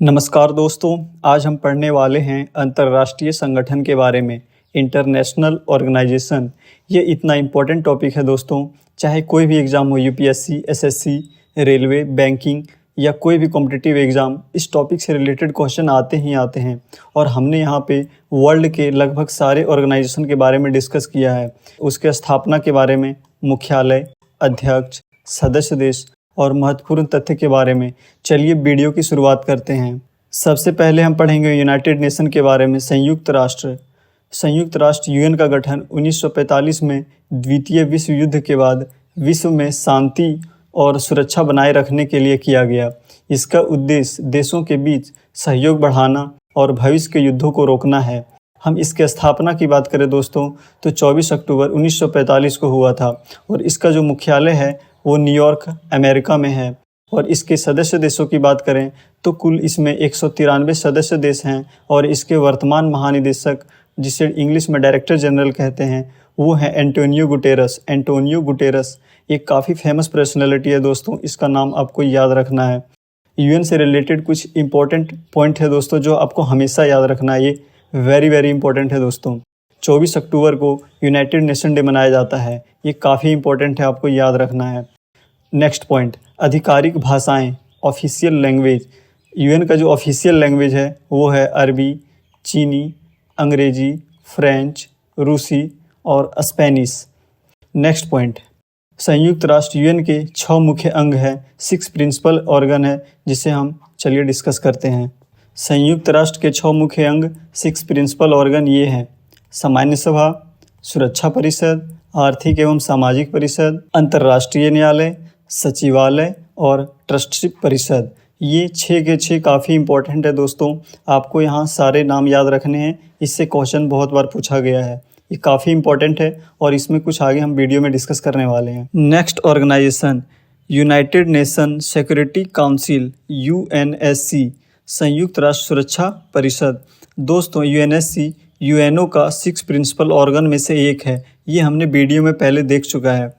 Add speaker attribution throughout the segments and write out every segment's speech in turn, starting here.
Speaker 1: नमस्कार दोस्तों, आज हम पढ़ने वाले हैं अंतर्राष्ट्रीय संगठन के बारे में। इंटरनेशनल ऑर्गेनाइजेशन ये इतना इम्पोर्टेंट टॉपिक है दोस्तों। चाहे कोई भी एग्ज़ाम हो, यूपीएससी, एसएससी, रेलवे, बैंकिंग या कोई भी कॉम्पिटिटिव एग्ज़ाम, इस टॉपिक से रिलेटेड क्वेश्चन आते ही आते हैं। और हमने यहाँ पे वर्ल्ड के लगभग सारे ऑर्गेनाइजेशन के बारे में डिस्कस किया है, उसके स्थापना के बारे में, मुख्यालय, अध्यक्ष, सदस्य देश और महत्वपूर्ण तथ्य के बारे में। चलिए वीडियो की शुरुआत करते हैं। सबसे पहले हम पढ़ेंगे यूनाइटेड नेशन के बारे में। संयुक्त राष्ट्र यूएन का गठन 1945 में द्वितीय विश्व युद्ध के बाद विश्व में शांति और सुरक्षा बनाए रखने के लिए किया गया। इसका उद्देश्य देशों के बीच सहयोग बढ़ाना और भविष्य के युद्धों को रोकना है। हम इसके स्थापना की बात करें दोस्तों तो 24 अक्टूबर 1945 को हुआ था और इसका जो मुख्यालय है वो न्यूयॉर्क, अमेरिका में है। और इसके सदस्य देशों की बात करें तो कुल इसमें 193 सदस्य देश हैं और इसके वर्तमान महानिदेशक, जिसे इंग्लिश में डायरेक्टर जनरल कहते हैं, वो है एंटोनियो गुटेरस। ये काफ़ी फेमस पर्सनैलिटी है दोस्तों, इसका नाम आपको याद रखना है। यूएन से रिलेटेड कुछ इंपॉर्टेंट पॉइंट है दोस्तों जो आपको हमेशा याद रखना है। ये वेरी इंपॉर्टेंट है दोस्तों। 24 अक्टूबर को यूनाइटेड नेशन डे मनाया जाता है। ये काफ़ी इंपॉर्टेंट है, आपको याद रखना है। नेक्स्ट पॉइंट, आधिकारिक भाषाएं, ऑफिशियल लैंग्वेज। यूएन का जो ऑफिशियल लैंग्वेज है वो है अरबी, चीनी, अंग्रेजी, फ्रेंच, रूसी और स्पेनिश। नेक्स्ट पॉइंट, संयुक्त राष्ट्र यूएन के 6 मुख्य अंग हैं, 6 प्रिंसिपल ऑर्गन है जिसे हम चलिए डिस्कस करते हैं। संयुक्त राष्ट्र के 6 मुख्य अंग, 6 प्रिंसिपल ऑर्गन ये हैं: सामान्य सभा, सुरक्षा परिषद, आर्थिक एवं सामाजिक परिषद, अंतर्राष्ट्रीय न्यायालय, सचिवालय और ट्रस्टीशिप परिषद। ये 6 के 6 काफ़ी इंपॉर्टेंट है दोस्तों, आपको यहाँ सारे नाम याद रखने हैं। इससे क्वेश्चन बहुत बार पूछा गया है, ये काफ़ी इंपॉर्टेंट है और इसमें कुछ आगे हम वीडियो में डिस्कस करने वाले हैं। Next organisation, United Nation Security Council, UNSC, संयुक्त राष्ट्र सुरक्षा परिषद। दोस्तों यूएनएससी यूएनओ का 6 प्रिंसिपल ऑर्गन में से एक है। ये हमने वीडियो में पहले देख चुका है।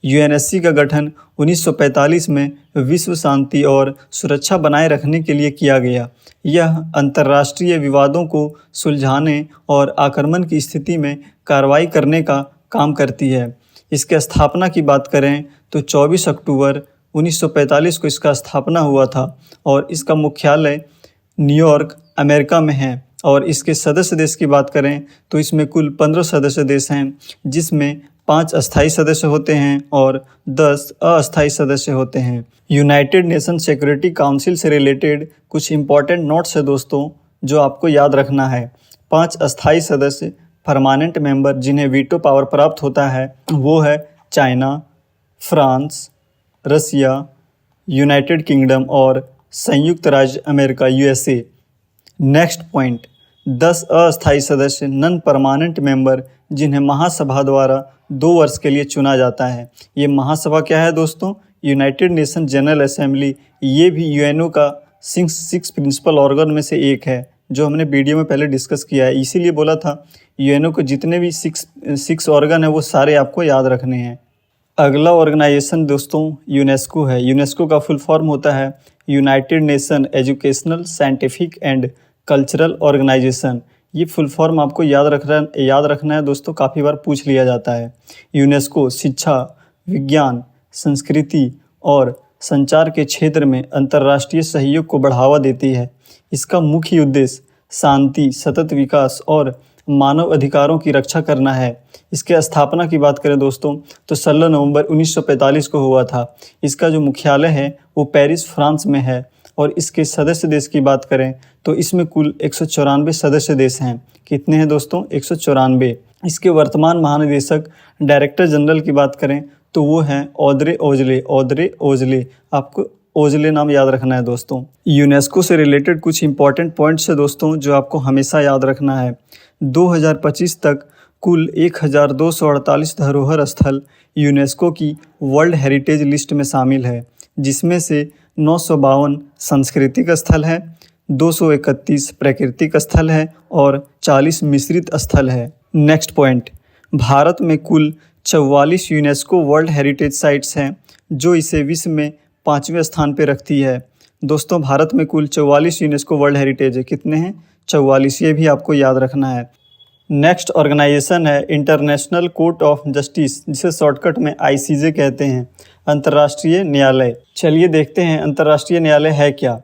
Speaker 1: यूएनएससी का गठन 1945 में विश्व शांति और सुरक्षा बनाए रखने के लिए किया गया। यह अंतर्राष्ट्रीय विवादों को सुलझाने और आक्रमण की स्थिति में कार्रवाई करने का काम करती है। इसके स्थापना की बात करें तो 24 अक्टूबर 1945 को इसका स्थापना हुआ था और इसका मुख्यालय न्यूयॉर्क, अमेरिका में है। और इसके सदस्य देश की बात करें तो इसमें कुल 15 सदस्य देश हैं, जिसमें 5 अस्थायी सदस्य होते हैं और 10 अस्थायी सदस्य होते हैं। यूनाइटेड नेशन सिक्योरिटी काउंसिल से रिलेटेड कुछ इंपॉर्टेंट नोट्स है दोस्तों जो आपको याद रखना है। 5 अस्थायी सदस्य परमानेंट मेंबर जिन्हें वीटो पावर प्राप्त होता है वो है चाइना, फ्रांस, रसिया, यूनाइटेड किंगडम और संयुक्त राज्य अमेरिका, यूएसए। नेक्स्ट पॉइंट, 10 अस्थायी सदस्य नॉन परमानेंट मेंबर जिन्हें महासभा द्वारा 2 वर्ष के लिए चुना जाता है। ये महासभा क्या है दोस्तों? United nation general assembly. ये भी यूएनओ का 6 प्रिंसिपल ऑर्गन में से एक है, जो हमने वीडियो में पहले डिस्कस किया है। इसीलिए बोला था यूएनओ को जितने भी 6 ऑर्गन है वो सारे आपको याद रखने हैं। अगला ऑर्गेनाइजेशन दोस्तों यूनेस्को है। यूनेस्को का फुल फॉर्म होता है United Nation Educational, Scientific and Cultural Organisation. ये फुल फॉर्म आपको याद रखना है दोस्तों, काफ़ी बार पूछ लिया जाता है। यूनेस्को शिक्षा, विज्ञान, संस्कृति और संचार के क्षेत्र में अंतर्राष्ट्रीय सहयोग को बढ़ावा देती है। इसका मुख्य उद्देश्य शांति, सतत विकास और मानव अधिकारों की रक्षा करना है। इसके स्थापना की बात करें दोस्तों तो 16 नवंबर 1945 को हुआ था। इसका जो मुख्यालय है वो पेरिस, फ्रांस में है। और इसके सदस्य देश की बात करें तो इसमें कुल 194 सदस्य देश हैं। कितने हैं दोस्तों? 194। इसके वर्तमान महानिदेशक, डायरेक्टर जनरल की बात करें तो वो हैं ऑद्रे ओजले। आपको ओजले नाम याद रखना है दोस्तों। यूनेस्को से रिलेटेड कुछ इंपॉर्टेंट पॉइंट्स है दोस्तों जो आपको हमेशा याद रखना है। 2025 तक कुल 1248 धरोहर स्थल यूनेस्को की वर्ल्ड हेरिटेज लिस्ट में शामिल है, जिसमें से 952 सांस्कृतिक स्थल है, 231 प्राकृतिक स्थल है और 40 मिश्रित स्थल है। नेक्स्ट पॉइंट, भारत में कुल 44 यूनेस्को वर्ल्ड हेरिटेज साइट्स हैं, जो इसे विश्व में 5वें स्थान पर रखती है। दोस्तों भारत में कुल 44 यूनेस्को वर्ल्ड हेरिटेज है। कितने हैं? 44। ये भी आपको याद रखना है। नेक्स्ट ऑर्गेनाइजेशन है इंटरनेशनल कोर्ट ऑफ जस्टिस, जिसे शॉर्टकट में आईसीजे कहते हैं, अंतर्राष्ट्रीय न्यायालय। चलिए देखते हैं अंतर्राष्ट्रीय न्यायालय है क्या।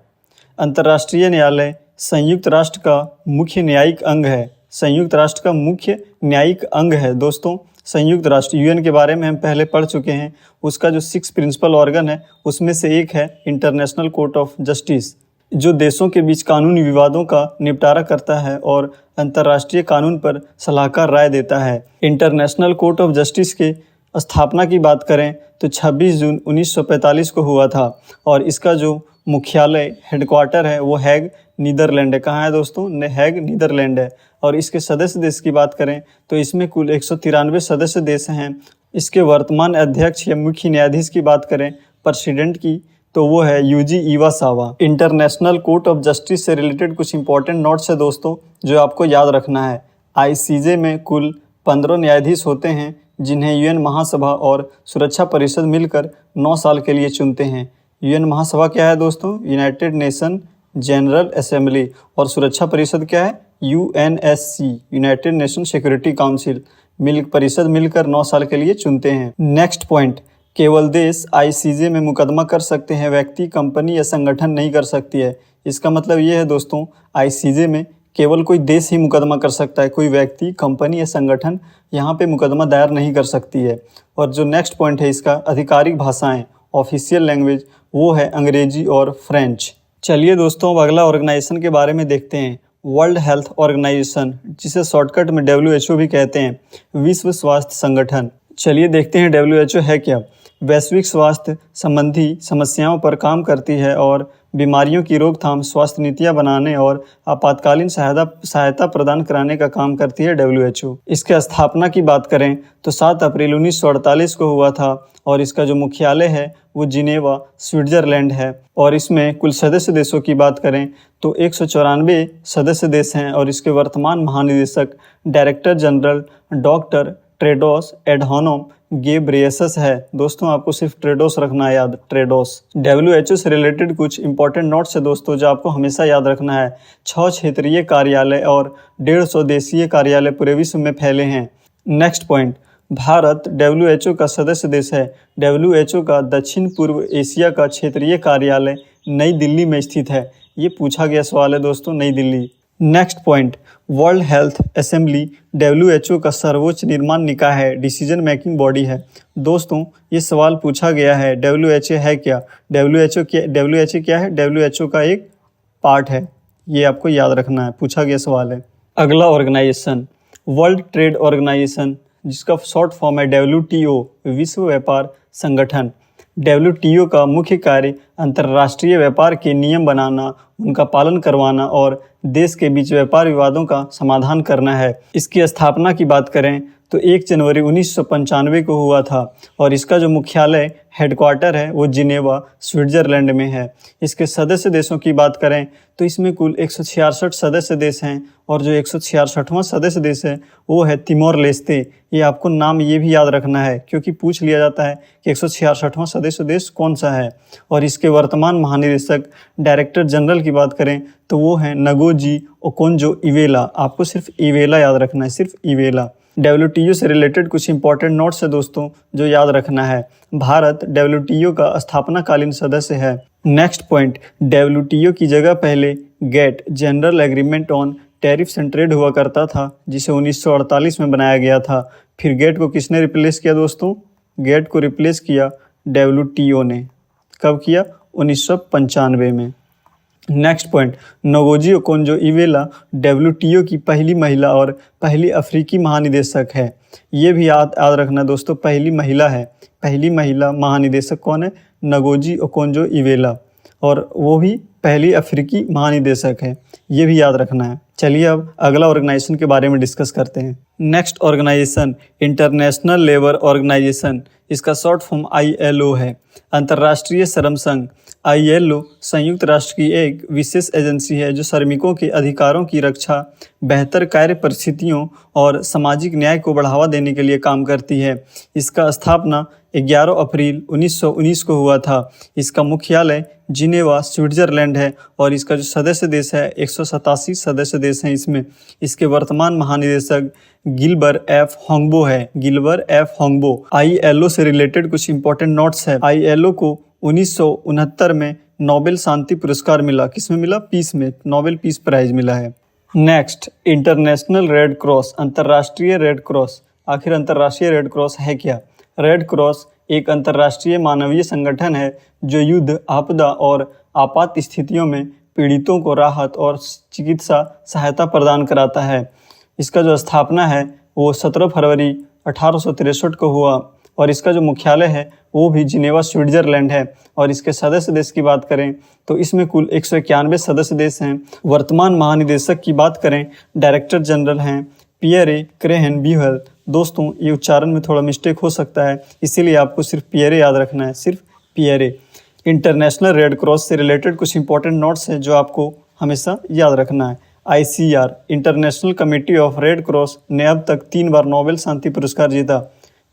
Speaker 1: अंतर्राष्ट्रीय न्यायालय संयुक्त राष्ट्र का मुख्य न्यायिक अंग है। संयुक्त राष्ट्र का मुख्य न्यायिक अंग है दोस्तों। संयुक्त राष्ट्र यूएन के बारे में हम पहले पढ़ चुके हैं। उसका जो 6 प्रिंसिपल ऑर्गन है उसमें से एक है इंटरनेशनल कोर्ट ऑफ जस्टिस, जो देशों के बीच कानूनी विवादों का निपटारा करता है और अंतर्राष्ट्रीय कानून पर सलाहकार राय देता है। इंटरनेशनल कोर्ट ऑफ जस्टिस के स्थापना की बात करें तो 26 जून 1945 को हुआ था और इसका जो मुख्यालय हेडक्वार्टर है वो हैग नीदरलैंड है। कहाँ है दोस्तों? हैग नीदरलैंड है। और इसके सदस्य देश की बात करें तो इसमें कुल 193 सदस्य देश हैं। इसके वर्तमान अध्यक्ष या मुख्य न्यायाधीश की बात करें प्रेसिडेंट की तो वो है Yuji Iwasawa. International court of justice से रिलेटेड कुछ इंपॉर्टेंट नोट्स है दोस्तों जो आपको याद रखना है। आईसीजे में कुल 15 न्यायाधीश होते हैं जिन्हें यूएन महासभा और सुरक्षा परिषद मिलकर 9 साल के लिए चुनते हैं। यूएन महासभा क्या है दोस्तों? United nation general assembly. और सुरक्षा परिषद क्या है? UNSC, United Nation Security council. परिषद मिलकर 9 साल के लिए चुनते हैं। नेक्स्ट पॉइंट, केवल देश आईसीजे में मुकदमा कर सकते हैं, व्यक्ति, कंपनी या संगठन नहीं कर सकती है। इसका मतलब ये है दोस्तों, आईसीजे में केवल कोई देश ही मुकदमा कर सकता है, कोई व्यक्ति, कंपनी या संगठन यहाँ पे मुकदमा दायर नहीं कर सकती है। और जो नेक्स्ट पॉइंट है इसका, आधिकारिक भाषाएं, ऑफिशियल लैंग्वेज, वो है अंग्रेजी और फ्रेंच। चलिए दोस्तों अब अगला ऑर्गेनाइजेशन के बारे में देखते हैं। वर्ल्ड हेल्थ ऑर्गेनाइजेशन, जिसे शॉर्टकट में WHO भी कहते हैं, विश्व स्वास्थ्य संगठन। चलिए देखते हैं WHO है क्या। वैश्विक स्वास्थ्य संबंधी समस्याओं पर काम करती है और बीमारियों की रोकथाम, स्वास्थ्य नीतियां बनाने और आपातकालीन सहायता प्रदान कराने का काम करती है WHO। इसके स्थापना की बात करें तो 7 अप्रैल 1948 को हुआ था और इसका जो मुख्यालय है वो जिनेवा, स्विट्जरलैंड है। और इसमें कुल सदस्य देशों की बात करें तो 194 सदस्य देश हैं और इसके वर्तमान महानिदेशक director general doctor Tedros Adhanom Ghebreyesus है। दोस्तों आपको सिर्फ टेड्रोस रखना है याद, टेड्रोस। WHO से रिलेटेड कुछ इंपॉर्टेंट नोट्स है दोस्तों जो आपको हमेशा याद रखना है। 6 क्षेत्रीय कार्यालय और 150 देशीय कार्यालय पूरे विश्व में फैले हैं। नेक्स्ट पॉइंट, भारत WHO का सदस्य देश है। WHO का दक्षिण पूर्व एशिया का क्षेत्रीय कार्यालय नई दिल्ली में स्थित है। ये पूछा गया सवाल है दोस्तों, नई Delhi. Next point, world health assembly WHO का सर्वोच्च निर्माण निकाय है, डिसीजन मेकिंग बॉडी है। दोस्तों ये सवाल पूछा गया है, WHO है क्या? WHO क्या है? WHO का एक पार्ट है, ये आपको याद रखना है, पूछा गया सवाल है। अगला ऑर्गेनाइजेशन वर्ल्ड ट्रेड ऑर्गेनाइजेशन, जिसका शॉर्ट फॉर्म है WTO, विश्व व्यापार संगठन। WTO का मुख्य कार्य अंतर्राष्ट्रीय व्यापार के नियम बनाना, उनका पालन करवाना और देश के बीच व्यापार विवादों का समाधान करना है। इसकी स्थापना की बात करें तो 1 जनवरी 1995 को हुआ था और इसका जो मुख्यालय हेडक्वार्टर है वो जिनेवा, स्विट्जरलैंड में है। इसके सदस्य देशों की बात करें तो इसमें कुल 166 सदस्य देश हैं और जो 166वां सदस्य देश है वो है तिमोर लेस्ते। ये आपको नाम ये भी याद रखना है क्योंकि पूछ लिया जाता है कि 166वां सदस्य देश कौन सा है। और इसके वर्तमान महानिदेशक डायरेक्टर जनरल की बात करें तो वो है नगोजी ओकोंजो-इवेला। आपको सिर्फ इवेला याद रखना है, सिर्फ इवेला। WTO से रिलेटेड कुछ इंपॉर्टेंट नोट्स है दोस्तों जो याद रखना है। भारत WTO का स्थापनाकालीन सदस्य है। नेक्स्ट पॉइंट, WTO की जगह पहले GATT, General Agreement on Tariffs and Trade हुआ करता था, जिसे 1948 में बनाया गया था। फिर गेट को किसने रिप्लेस किया दोस्तों? गेट को रिप्लेस किया WTO ने। कब किया? 1995 में। Next point, Ngozi Okonjo-Iweala WTO की पहली महिला और पहली अफ्रीकी महानिदेशक है। ये भी याद रखना दोस्तों, पहली महिला है। पहली महिला महानिदेशक कौन है? नगोजी ओकोंजो-इवेला, और वो भी पहली अफ्रीकी महानिदेशक है, ये भी याद रखना है। चलिए अब अगला ऑर्गेनाइजेशन के बारे में डिस्कस करते हैं। Next organisation International Labour Organisation, इसका शॉर्ट फॉर्म ILO है, अंतर्राष्ट्रीय श्रम संघ। ILO संयुक्त राष्ट्र की एक विशेष एजेंसी है जो श्रमिकों के अधिकारों की रक्षा, बेहतर कार्य परिस्थितियों और सामाजिक न्याय को बढ़ावा देने के लिए काम करती है। इसका स्थापना 11 अप्रैल 1919 को हुआ था। इसका मुख्यालय जिनेवा स्विट्जरलैंड है और इसका जो सदस्य देश है 187 सदस्य देश हैं इसमें। इसके वर्तमान महानिदेशक गिलबर एफ होंगबो है। गिलबर एफ होंगबो। ILO से रिलेटेड कुछ इंपॉर्टेंट नोट्स है। ILO को 1969 में नोबेल शांति पुरस्कार मिला। किसमें मिला? पीस में। नोबेल पीस प्राइज मिला है। नेक्स्ट, इंटरनेशनल रेड क्रॉस, अंतर्राष्ट्रीय रेड क्रॉस। आखिर अंतर्राष्ट्रीय रेड क्रॉस है क्या? रेड क्रॉस एक अंतर्राष्ट्रीय मानवीय संगठन है जो युद्ध, आपदा और आपात स्थितियों में पीड़ितों को राहत और चिकित्सा सहायता प्रदान कराता है। इसका जो स्थापना है वो 17 फरवरी 1863 को हुआ और इसका जो मुख्यालय है वो भी जिनेवा स्विट्जरलैंड है। और इसके सदस्य देश की बात करें तो इसमें कुल 191 सदस्य देश हैं। वर्तमान महानिदेशक की बात करें, डायरेक्टर जनरल हैं पियरे क्रेहन ब्यूहल। दोस्तों ये उच्चारण में थोड़ा मिस्टेक हो सकता है, इसीलिए आपको सिर्फ पियरे याद रखना है, सिर्फ पियरे। इंटरनेशनल रेड क्रॉस से रिलेटेड कुछ इंपॉर्टेंट नोट्स हैं जो आपको हमेशा याद रखना है। ICR, international committee of red cross ने अब तक 3 बार नोबेल शांति पुरस्कार जीता।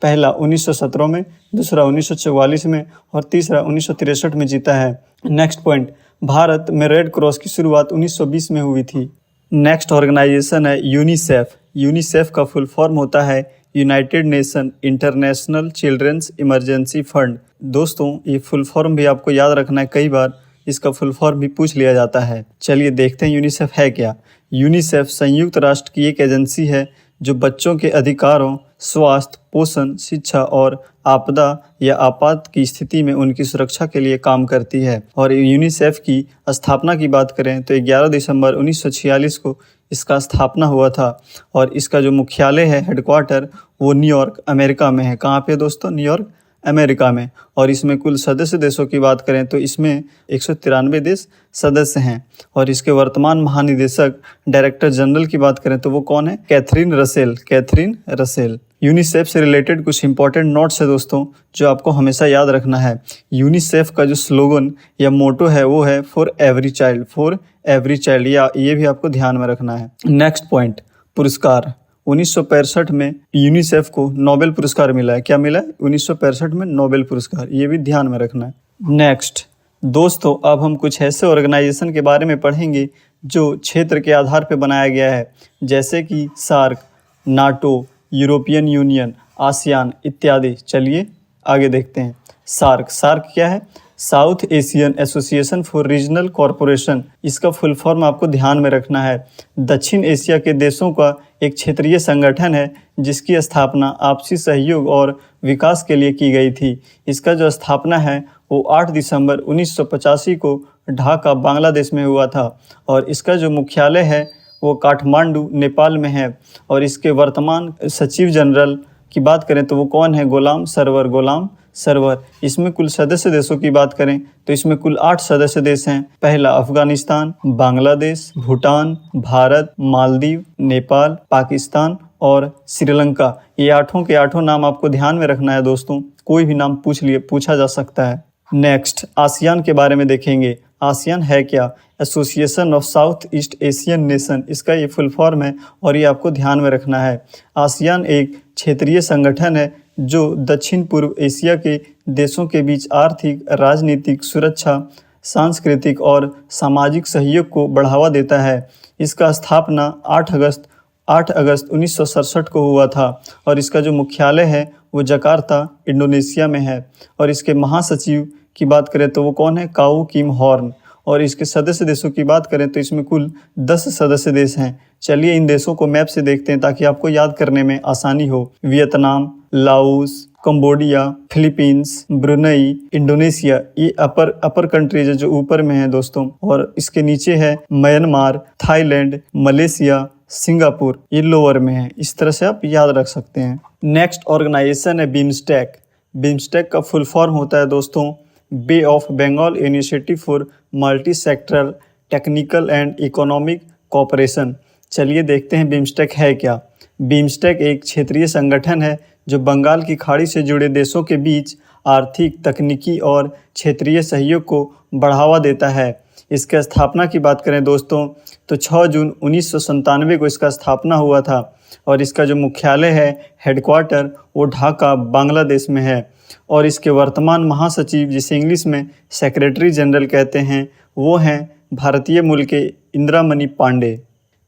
Speaker 1: पहला 1917 में, दूसरा 1944 में और तीसरा 1963 में जीता है। नेक्स्ट पॉइंट, भारत में रेड क्रॉस की शुरुआत 1920 में हुई थी। नेक्स्ट ऑर्गेनाइजेशन है यूनिसेफ। यूनिसेफ का फुल फॉर्म होता है United Nation International Children's Emergency Fund. दोस्तों ये फुल फॉर्म भी आपको याद रखना है, कई बार इसका फुल फॉर्म भी पूछ लिया जाता है। चलिए देखते हैं यूनिसेफ है क्या। यूनिसेफ संयुक्त राष्ट्र की एक एजेंसी है जो बच्चों के अधिकारों, स्वास्थ्य, पोषण, शिक्षा और आपदा या आपात की स्थिति में उनकी सुरक्षा के लिए काम करती है। और यूनिसेफ की स्थापना की बात करें तो 11 दिसंबर 1946 को इसका स्थापना हुआ था और इसका जो मुख्यालय है, हेडक्वार्टर, वो न्यूयॉर्क अमेरिका में है। कहाँ पे दोस्तों? न्यूयॉर्क अमेरिका में। और इसमें कुल सदस्य देशों की बात करें तो इसमें 193 देश सदस्य हैं। और इसके वर्तमान महानिदेशक, डायरेक्टर जनरल की बात करें तो वो कौन है? Catherine Russell. Catherine Russell. UNICEF से रिलेटेड कुछ इंपॉर्टेंट नोट्स है दोस्तों जो आपको हमेशा याद रखना है। यूनिसेफ का जो स्लोगन या मोटो है वो है for every child. For every child, या ये भी आपको ध्यान में रखना है। नेक्स्ट पॉइंट, पुरस्कार। 1965 में यूनिसेफ को नोबेल पुरस्कार मिला है। क्या मिला है? 1965 में नोबेल पुरस्कार, ये भी ध्यान में रखना है। नेक्स्ट दोस्तों, अब हम कुछ ऐसे ऑर्गेनाइजेशन के बारे में पढ़ेंगे जो क्षेत्र के आधार पर बनाया गया है, जैसे कि SAARC, NATO, European Union, ASEAN इत्यादि। चलिए आगे देखते हैं। सार्क। सार्क क्या है? South Asian Association for Regional Corporation. इसका फुल फॉर्म आपको ध्यान में रखना है। दक्षिण एशिया के देशों का एक क्षेत्रीय संगठन है जिसकी स्थापना आपसी सहयोग और विकास के लिए की गई थी। इसका जो स्थापना है वो 8 दिसंबर 1985 को ढाका, बांग्लादेश में हुआ था और इसका जो मुख्यालय है वो काठमांडू, नेपाल में है। और इसके वर्तमान सचिव जनरल की बात करें तो वो कौन है? गुलाम सरवर। गुलाम सरवर। इसमें कुल सदस्य देशों की बात करें तो इसमें कुल 8 सदस्य देश हैं। पहला अफगानिस्तान, बांग्लादेश, भूटान, भारत, मालदीव, नेपाल, पाकिस्तान और श्रीलंका। ये 8 के 8 नाम आपको ध्यान में रखना है दोस्तों, कोई भी नाम पूछा जा सकता है। नेक्स्ट, आसियान के बारे में देखेंगे। आसियान है क्या? Association of south east Asian nation, इसका ये फुल फॉर्म है और ये आपको ध्यान में रखना है। आसियान एक क्षेत्रीय संगठन है जो दक्षिण पूर्व एशिया के देशों के बीच आर्थिक, राजनीतिक, सुरक्षा, सांस्कृतिक और सामाजिक सहयोग को बढ़ावा देता है। इसका स्थापना 8 अगस्त 1967 को हुआ था और इसका जो मुख्यालय है वो जकार्ता, इंडोनेशिया में है। और इसके महासचिव की बात करें तो वो कौन है? काऊ किम हॉर्न। और इसके सदस्य देशों की बात करें तो इसमें कुल 10 सदस्य देश हैं। चलिए इन देशों को मैप से देखते हैं ताकि आपको याद करने में आसानी हो। Vietnam, Laos, Cambodia, Philippines, Brunei, Indonesia, ये अपर कंट्रीज है जो ऊपर में है दोस्तों। और इसके नीचे है म्यांमार, थाईलैंड, मलेशिया, सिंगापुर, ये लोअर में है। इस तरह से आप याद रख सकते हैं। नेक्स्ट ऑर्गेनाइजेशन है बिम्स्टेक। बिम्स्टेक का फुल फॉर्म होता है दोस्तों bay of Bengal initiative for multi sectoral technical and economic cooperation. चलिए देखते हैं बिम्स्टेक है क्या। बिम्स्टेक एक क्षेत्रीय संगठन है जो बंगाल की खाड़ी से जुड़े देशों के बीच आर्थिक, तकनीकी और क्षेत्रीय सहयोग को बढ़ावा देता है। इसके स्थापना की बात करें दोस्तों तो 6 जून 1997 को इसका स्थापना हुआ था और इसका जो मुख्यालय है, हेडक्वार्टर, वो ढाका, बांग्लादेश में है। और इसके वर्तमान महासचिव, जिसे इंग्लिश में सेक्रेटरी जनरल कहते हैं, वो हैं भारतीय मूल के इंदिरामणि पांडे।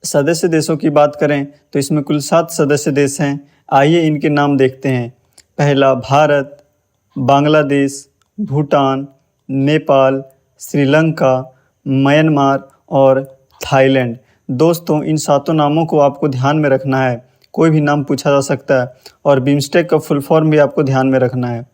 Speaker 1: सदस्य देशों की बात करें तो इसमें कुल 7 सदस्य देश हैं। आइए इनके नाम देखते हैं। पहला भारत, बांग्लादेश, भूटान, नेपाल, श्रीलंका, म्यांमार और थाईलैंड। दोस्तों, इन 7 नामों को आपको ध्यान में रखना है। कोई भी नाम पूछा जा सकता है और बिम्स्टेक का फुल फॉर्म भी आपको ध्यान में रखना है।